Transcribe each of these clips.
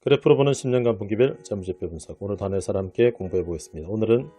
그래프로 보는 10년간 분기별 재무제표 분석, 오늘 단회사와 함께 공부해 보겠습니다. 오늘은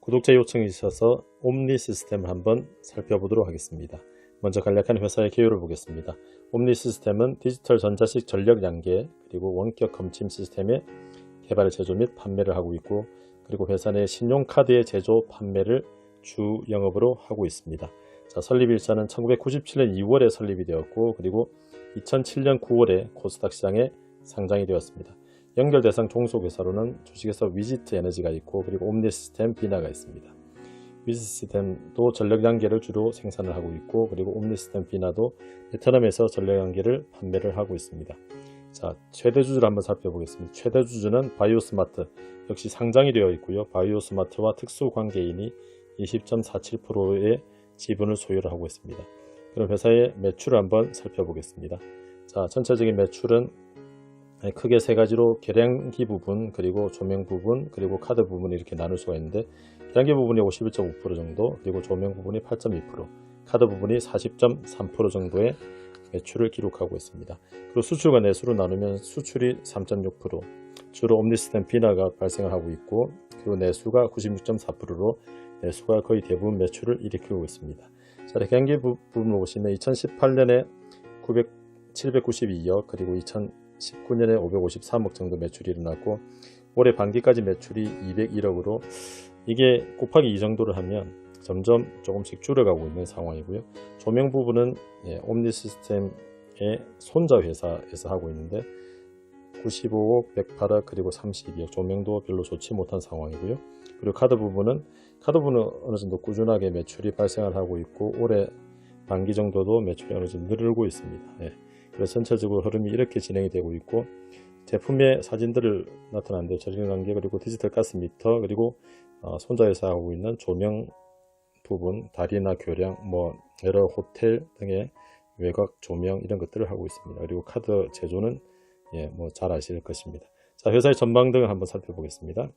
구독자 요청이 있어서 옴니 시스템을 한번 살펴보도록 하겠습니다. 먼저 간략한 회사의 개요를 보겠습니다. 옴니 시스템은 디지털 전자식 전력 양계 그리고 원격 검침 시스템의 개발, 제조 및 판매를 하고 있고, 그리고 회사 내 신용카드의 제조, 판매를 주 영업으로 하고 있습니다. 자, 설립 일자는 1997년 2월에 설립이 되었고, 그리고 2007년 9월에 코스닥 시장에 상장이 되었습니다. 연결 대상 종속회사로는 주식회사 위지트 에너지가 있고, 그리고 옴니 시스템 비나가 있습니다. 위지트 시스템도 전력 양계를 주로 생산을 하고 있고, 그리고 옴니 시스템 비나도 베트남에서 전력 양계를 판매를 하고 있습니다. 자, 최대 주주를 한번 살펴보겠습니다. 최대 주주는 바이오스마트, 역시 상장이 되어 있고요. 바이오스마트와 특수관계인이 20.47%의 지분을 소유를 하고 있습니다. 그럼 회사의 매출을 한번 살펴보겠습니다. 자, 전체적인 매출은 크게 세 가지로 계량기 부분, 그리고 조명 부분, 그리고 카드 부분 이렇게 나눌 수가 있는데, 계량기 부분이 51.5% 정도, 그리고 조명 부분이 8.2%, 카드 부분이 40.3% 정도의 매출을 기록하고 있습니다. 그리고 수출과 내수로 나누면 수출이 3.6%, 주로 옴니시스템 비나가 발생을 하고 있고, 그리고 내수가 96.4%로 내수가 거의 대부분 매출을 일으키고 있습니다. 자, 계량기 부분을 보시면 2018년에 792억, 그리고 2019년에 553억 정도 매출이 일어났고, 올해 반기까지 매출이 201억으로 이게 곱하기 2 정도를 하면 점점 조금씩 줄어가고 있는 상황이고요. 조명 부분은 옴니 시스템의 손자 회사에서 하고 있는데 95억, 108억, 그리고 32억, 조명도 별로 좋지 못한 상황이고요. 그리고 카드 부분은 어느 정도 꾸준하게 매출이 발생을 하고 있고, 올해 반기 정도도 매출이 어느 정도 늘고 있습니다. 그래서 전체적으로 흐름이 이렇게 진행이 되고 있고, 제품의 사진들을 나타나는데 전력관계, 그리고 디지털 가스미터, 그리고 손자회사 하고 있는 조명 부분, 다리나 교량, 여러 호텔 등의 외곽 조명 이런 것들을 하고 있습니다. 그리고 카드 제조는 잘 아실 것입니다. 자, 회사의 전망 등을 한번 살펴보겠습니다.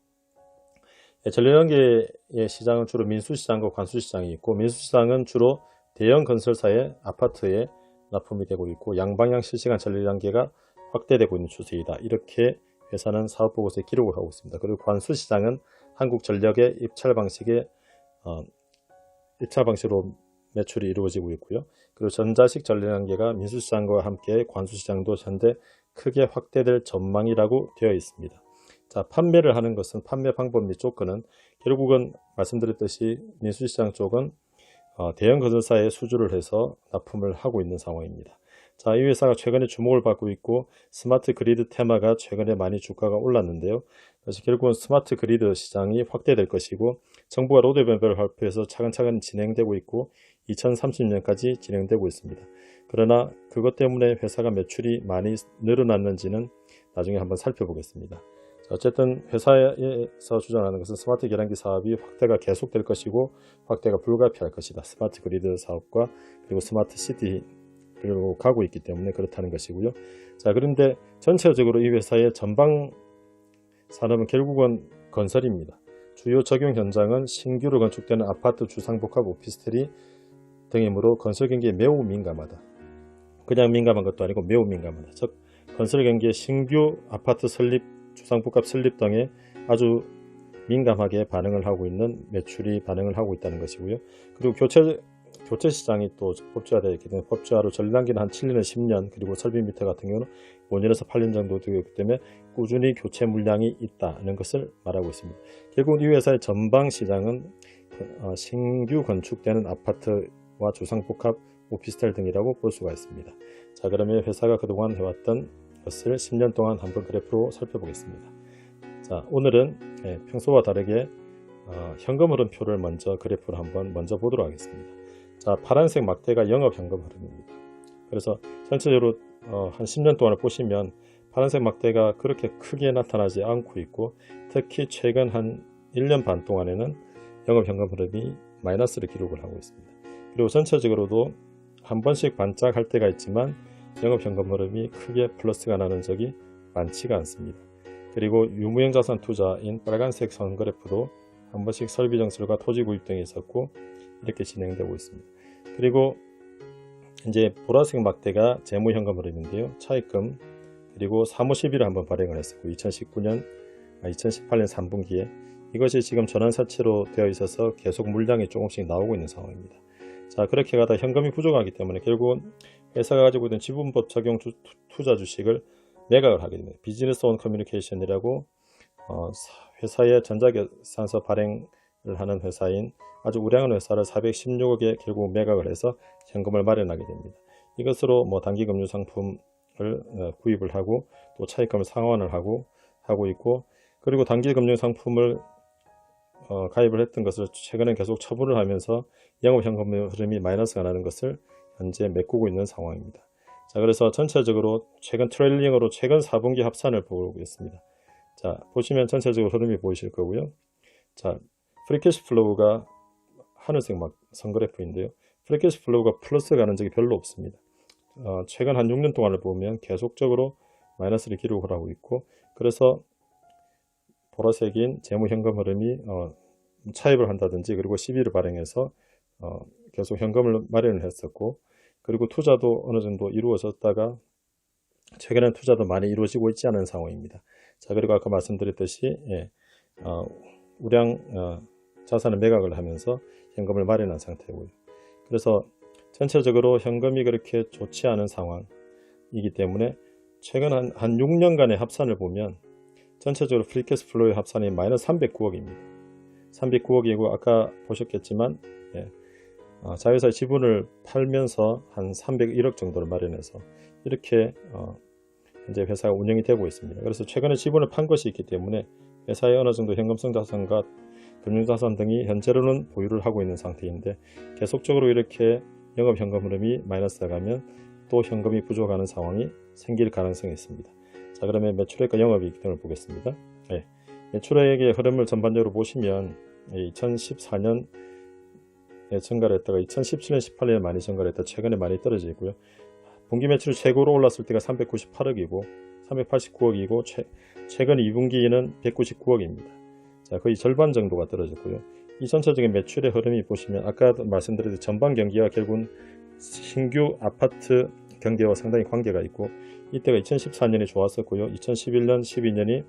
전력관계의 시장은 주로 민수시장과 관수시장이 있고, 민수시장은 주로 대형 건설사의 아파트에 납품이 되고 있고, 양방향 실시간 전력관계가 확대되고 있는 추세이다. 이렇게 회사는 사업보고서에 기록을 하고 있습니다. 그리고 관수시장은 한국전력의 입찰 방식으로 매출이 이루어지고 있고요. 그리고 전자식 전력관계가 민수시장과 함께 관수시장도 현재 크게 확대될 전망이라고 되어 있습니다. 자, 판매를 하는 것은 판매 방법 및 조건은 결국은 말씀드렸듯이 민수시장 쪽은 대형 건설사에 수주를 해서 납품을 하고 있는 상황입니다. 자, 이 회사가 최근에 주목을 받고 있고, 스마트 그리드 테마가 최근에 많이 주가가 올랐는데요. 그래서 결국은 스마트 그리드 시장이 확대될 것이고, 정부가 로드맵을 발표해서 차근차근 진행되고 있고 2030년까지 진행되고 있습니다. 그러나 그것 때문에 회사가 매출이 많이 늘어났는지는 나중에 한번 살펴보겠습니다. 자, 어쨌든 회사에서 주장하는 것은 스마트 계량기 사업이 확대가 계속될 것이고 확대가 불가피할 것이다. 스마트 그리드 사업과 그리고 스마트 시티로 가고 있기 때문에 그렇다는 것이고요. 자, 그런데 전체적으로 이 회사의 전방 산업은 결국은 건설입니다. 주요 적용 현장은 신규로 건축되는 아파트, 주상복합, 오피스텔이 등이므로 건설 경기에 매우 민감하다. 그냥 민감한 것도 아니고 매우 민감하다. 즉 건설 경기에 신규 아파트 설립, 주상복합 설립 등에 아주 민감하게 반응을 하고 있는 매출이 반응을 하고 있다는 것이고요. 그리고 교체 시장이 또 법제화되어 있기 때문에, 법제화로 전량기는 한 7년에서 10년, 그리고 설비 미터 같은 경우는 5년에서 8년 정도 되기 때문에 꾸준히 교체 물량이 있다는 것을 말하고 있습니다. 결국 이 회사의 전방 시장은 신규 건축되는 아파트와 주상복합, 오피스텔 등이라고 볼 수가 있습니다. 자, 그러면 회사가 그동안 해왔던 것을 10년 동안 한번 그래프로 살펴보겠습니다. 자, 오늘은 평소와 다르게 현금 흐름표를 먼저 그래프를 한번 먼저 보도록 하겠습니다. 자, 파란색 막대가 영업 현금 흐름입니다. 그래서 전체적으로 한 10년 동안을 보시면 파란색 막대가 그렇게 크게 나타나지 않고 있고, 특히 최근 한 1년 반 동안에는 영업 현금 흐름이 마이너스를 기록을 하고 있습니다. 그리고 전체적으로도 한 번씩 반짝할 때가 있지만 영업 현금 흐름이 크게 플러스가 나는 적이 많지가 않습니다. 그리고 유무형 자산 투자인 빨간색 선 그래프도 한 번씩 설비 정설과 토지 구입 등이 있었고 이렇게 진행되고 있습니다. 그리고 이제 보라색 막대가 재무 현금 흐름인데요. 차입금 그리고 사무 시비를 한번 발행을 했었고 2018년 3분기에 이것이 지금 전환사채로 되어 있어서 계속 물량이 조금씩 나오고 있는 상황입니다. 자, 그렇게 가다 현금이 부족하기 때문에 결국은 회사가 가지고 있는 지분법 적용 투자 주식을 매각을 하게 됩니다. 비즈니스 온 커뮤니케이션이라고 회사의 전자계산서 발행을 하는 회사인 아주 우량한 회사를 416억에 결국 매각을 해서 현금을 마련하게 됩니다. 이것으로 단기 금융 상품을 구입을 하고 또 차입금을 상환을 하고 있고, 그리고 단기 금융 상품을 가입을 했던 것을 최근에 계속 처분을 하면서 영업 현금 흐름이 마이너스가 나는 것을 현재 메꾸고 있는 상황입니다. 자, 그래서 전체적으로 최근 트레일링으로 최근 4분기 합산을 보겠습니다. 자, 보시면 전체적으로 흐름이 보이실 거고요. 자, 프리캐시 플로우가 하늘색 선그래프인데요. 프리캐시 플로우가 플러스 가는 적이 별로 없습니다. 최근 한 6년 동안을 보면 계속적으로 마이너스를 기록을 하고 있고, 그래서 보라색인 재무 현금 흐름이 차입을 한다든지 그리고 시비를 발행해서 계속 현금을 마련을 했었고, 그리고 투자도 어느 정도 이루어졌다가 최근에는 투자도 많이 이루어지고 있지 않은 상황입니다. 자, 그리고 아까 말씀드렸듯이 우량 자산을 매각을 하면서 현금을 마련한 상태고요. 그래서 전체적으로 현금이 그렇게 좋지 않은 상황이기 때문에 최근 한 6년간의 합산을 보면 전체적으로 프리캐시 플로우의 합산이 마이너스 309억입니다. 309억이고 아까 보셨겠지만 자회사의 지분을 팔면서 한 301억 정도를 마련해서 이렇게 현재 회사가 운영이 되고 있습니다. 그래서 최근에 지분을 판 것이 있기 때문에 회사의 어느 정도 현금성 자산과 금융자산 등이 현재로는 보유를 하고 있는 상태인데, 계속적으로 이렇게 영업 현금 흐름이 마이너스 나가면 또 현금이 부족하는 상황이 생길 가능성이 있습니다. 자, 그러면 매출액과 영업이익 등을 보겠습니다. 매출액의 흐름을 전반적으로 보시면 2014년에 증가를 했다가 2017년 18년에 많이 증가를 했다 최근에 많이 떨어지고요. 분기 매출이 최고로 올랐을 때가 398억이고 389억이고 최근 2분기에는 199억입니다. 자, 거의 절반 정도가 떨어졌고요. 이 전체적인 매출의 흐름이 보시면 아까 말씀드렸듯이 전반 경기와 결국은 신규 아파트 경기와 상당히 관계가 있고, 이때가 2014년이 좋았었고요. 2011년 12년이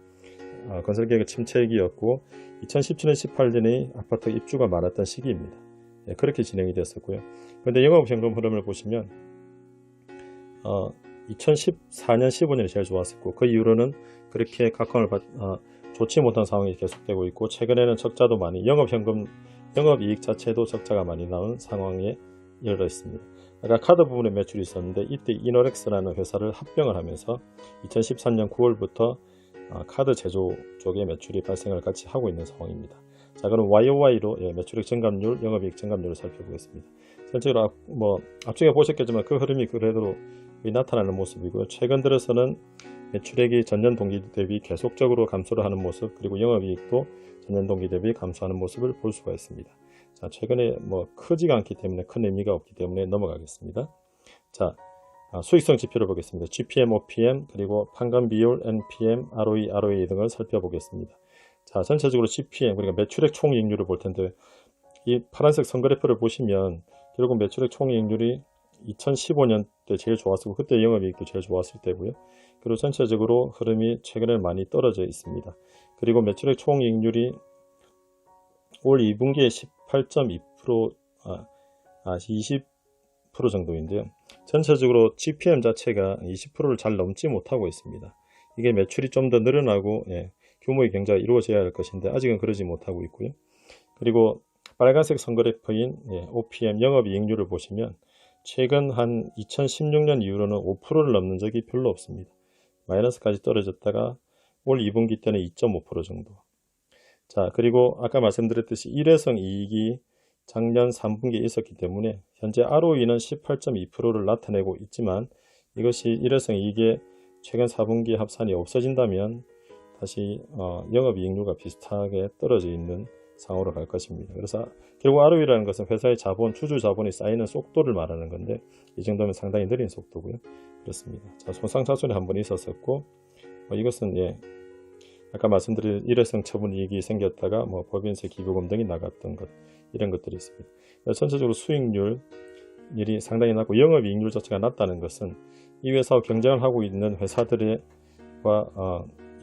건설계획 침체기였고 2017년 18년이 아파트 입주가 많았던 시기입니다. 그렇게 진행이 됐었고요. 그런데 영업현금 흐름을 보시면 2014년 15년이 제일 좋았었고 그 이후로는 그렇게 각광을 좋지 못한 상황이 계속되고 있고, 최근에는 적자도 많이 영업이익 자체도 적자가 많이 나온 상황에 이르러 있습니다. 아까 카드 부분에 매출이 있었는데 이때 이노렉스라는 회사를 합병을 하면서 2013년 9월부터 카드 제조 쪽에 매출이 발생을 같이 하고 있는 상황입니다. 자, 그럼 YOY로 매출액 증감률, 영업이익 증감률을 살펴보겠습니다. 전체적으로 앞쪽에 보셨겠지만 그 흐름이 그래도 나타나는 모습이고요. 최근 들어서는 매출액이 전년 동기 대비 계속적으로 감소를 하는 모습, 그리고 영업이익도 전년 동기 대비 감소하는 모습을 볼 수가 있습니다. 자, 최근에 크지가 않기 때문에 큰 의미가 없기 때문에 넘어가겠습니다. 자, 수익성 지표를 보겠습니다. GPM, OPM, 그리고 판관 비율, NPM, ROE, ROA 등을 살펴보겠습니다. 자, 전체적으로 GPM, 그러니까 매출액 총이익률을 볼 텐데, 이 파란색 선그래프를 보시면 결국 매출액 총이익률이 2015년 때 제일 좋았었고 그때 영업이익도 제일 좋았을 때고요. 그리고 전체적으로 흐름이 최근에 많이 떨어져 있습니다. 그리고 매출액 총이익률이 올 2분기에 18.2% 20% 정도인데요. 전체적으로 GPM 자체가 20%를 잘 넘지 못하고 있습니다. 이게 매출이 좀 더 늘어나고 규모의 경제가 이루어져야 할 것인데 아직은 그러지 못하고 있고요. 그리고 빨간색 선그래프인 OPM 영업이익률을 보시면 최근 한 2016년 이후로는 5%를 넘는 적이 별로 없습니다. 마이너스까지 떨어졌다가 올 2분기 때는 2.5% 정도. 자, 그리고 아까 말씀드렸듯이 일회성 이익이 작년 3분기에 있었기 때문에 현재 ROE는 18.2%를 나타내고 있지만 이것이 일회성 이익의 최근 4분기 합산이 없어진다면 다시 영업이익률과 비슷하게 떨어져 있는 상황으로 갈 것입니다. 그래서 결국 ROE라는 것은 회사의 자본, 주주 자본이 쌓이는 속도를 말하는 건데 이 정도면 상당히 느린 속도고요. 그렇습니다. 자, 손상차손이 한번 있었었고 이것은 아까 말씀드린 일회성 처분 이익이 생겼다가 법인세 기부금 등이 나갔던 것, 이런 것들이 있습니다. 전체적으로 수익률이 상당히 낮고 영업이익률 자체가 낮다는 것은 이 회사와 경쟁을 하고 있는 회사들과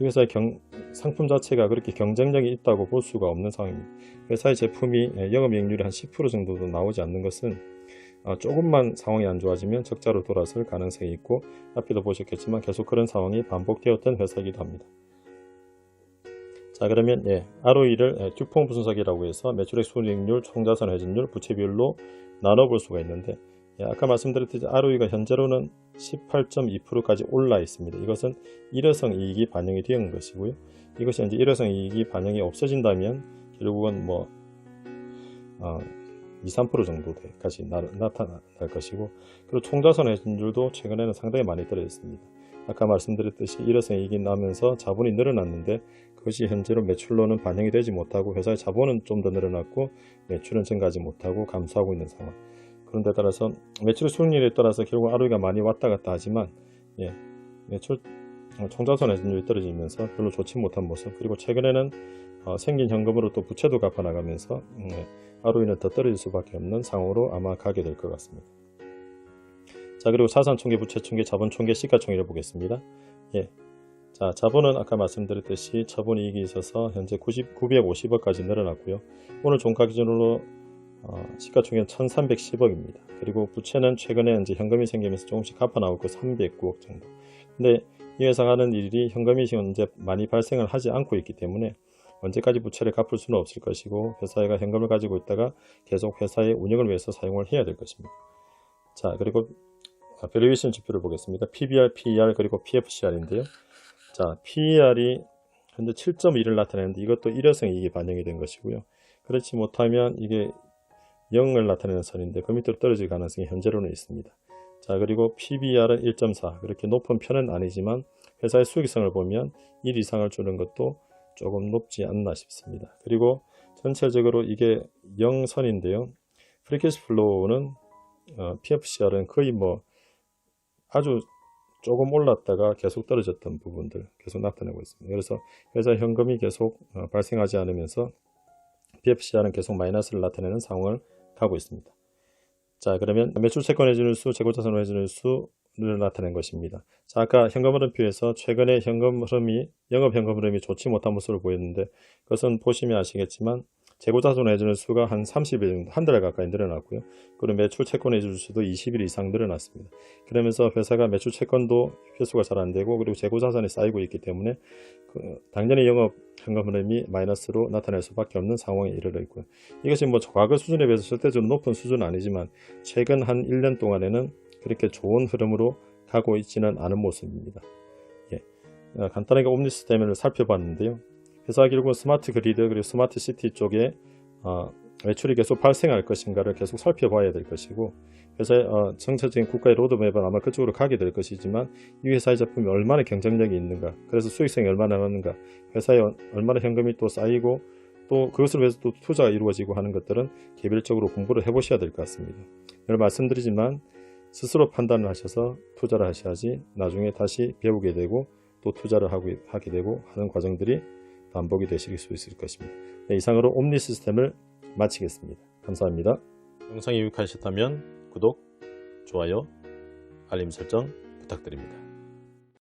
이 회사의 상품 자체가 그렇게 경쟁력이 있다고 볼 수가 없는 상황입니다. 회사의 제품이 영업이익률이 한 10% 정도도 나오지 않는 것은 조금만 상황이 안 좋아지면 적자로 돌아설 가능성이 있고, 앞에도 보셨겠지만 계속 그런 상황이 반복되었던 회사이기도 합니다. 자, 그러면 ROE를 듀퐁 분석이라고 해서 매출액, 순이익률, 총자산 회전율, 부채 비율로 나눠볼 수가 있는데, 아까 말씀드렸듯이 ROE가 현재로는 18.2%까지 올라 있습니다. 이것은 일회성 이익이 반영이 되는 것이고요. 이것이 이제 일회성 이익이 반영이 없어진다면 결국은 2~3% 정도까지 나타날 것이고, 그리고 총자산 회전율도 최근에는 상당히 많이 떨어졌습니다. 아까 말씀드렸듯이 일회성 이익이 나면서 자본이 늘어났는데 그것이 현재로 매출로는 반영이 되지 못하고 회사의 자본은 좀 더 늘어났고 매출은 증가하지 못하고 감소하고 있는 상황. 그런데 따라서 매출 수익률에 따라서 결국 ROE가 많이 왔다 갔다 하지만 매출 총자산 회전율이 떨어지면서 별로 좋지 못한 모습, 그리고 최근에는 생긴 현금으로 또 부채도 갚아 나가면서 ROE는 더 떨어질 수밖에 없는 상황으로 아마 가게 될 것 같습니다. 자, 그리고 자산총계, 부채총계, 자본총계, 시가총계를 보겠습니다. 자, 자본은 아까 말씀드렸듯이 처분이익이 있어서 현재 950억까지 늘어났고요. 오늘 종가 기준으로 시가총계는 1310억입니다. 그리고 부채는 최근에 이제 현금이 생기면서 조금씩 갚아 나오고 309억 정도. 근데 이 회사가 하는 일이 현금이 현재 많이 발생을 하지 않고 있기 때문에 언제까지 부채를 갚을 수는 없을 것이고, 회사가 현금을 가지고 있다가 계속 회사의 운영을 위해서 사용을 해야 될 것입니다. 자, 그리고 밸류에이션 지표를 보겠습니다. PBR, PER, 그리고 PFCR인데요. 자, PER이 현재 7.1을 나타내는데 이것도 일회성 이익이 반영이 된 것이고요. 그렇지 못하면 이게 0을 나타내는 선인데 그 밑으로 떨어질 가능성이 현재로는 있습니다. 자, 그리고 PBR은 1.4, 그렇게 높은 편은 아니지만 회사의 수익성을 보면 1 이상을 주는 것도 조금 높지 않나 싶습니다. 그리고 전체적으로 이게 0선인데요. 프리캐시 플로우는 PFCR은 거의 아주 조금 올랐다가 계속 떨어졌던 부분들 계속 나타내고 있습니다. 그래서 회사 현금이 계속 발생하지 않으면서 PFCR은 계속 마이너스를 나타내는 상황을 가고 있습니다. 자, 그러면 매출 채권 회전율 수, 재고자산 회전율 수를 나타낸 것입니다. 자, 아까 현금 흐름표에서 최근에 영업 현금 흐름이 좋지 못한 모습을 보였는데, 그것은 보시면 아시겠지만 재고자산 회전율 수가 한 30일 정도, 한 달 가까이 늘어났고요. 그리고 매출 채권 회전율 수도 20일 이상 늘어났습니다. 그러면서 회사가 매출 채권도 회수가 잘 안 되고, 그리고 재고자산이 쌓이고 있기 때문에 당연히 영업 현금 흐름이 마이너스로 나타날 수밖에 없는 상황에 이르러 있고요. 이것이 과거 수준에 비해서 절대적으로 높은 수준은 아니지만 최근 한 1년 동안에는 그렇게 좋은 흐름으로 가고 있지는 않은 모습입니다. 간단하게 옴니시스템을 살펴봤는데요. 회사가 결국 스마트 그리드 그리고 스마트 시티 쪽에 매출이 계속 발생할 것인가를 계속 살펴봐야 될 것이고, 회사의 정책적인 국가의 로드맵은 아마 그쪽으로 가게 될 것이지만 이 회사의 제품이 얼마나 경쟁력이 있는가, 그래서 수익성이 얼마나 나는가, 회사에 얼마나 현금이 또 쌓이고 또 그것을 위해서 또 투자가 이루어지고 하는 것들은 개별적으로 공부를 해보셔야 될 것 같습니다. 늘 말씀드리지만 스스로 판단을 하셔서 투자를 하셔야지 나중에 다시 배우게 되고 또 투자를 하게 되고 하는 과정들이 반복이 되실 수 있을 것입니다. 이상으로 옴니 시스템을 마치겠습니다. 감사합니다. 영상이 유익하셨다면 구독, 좋아요, 알림 설정 부탁드립니다.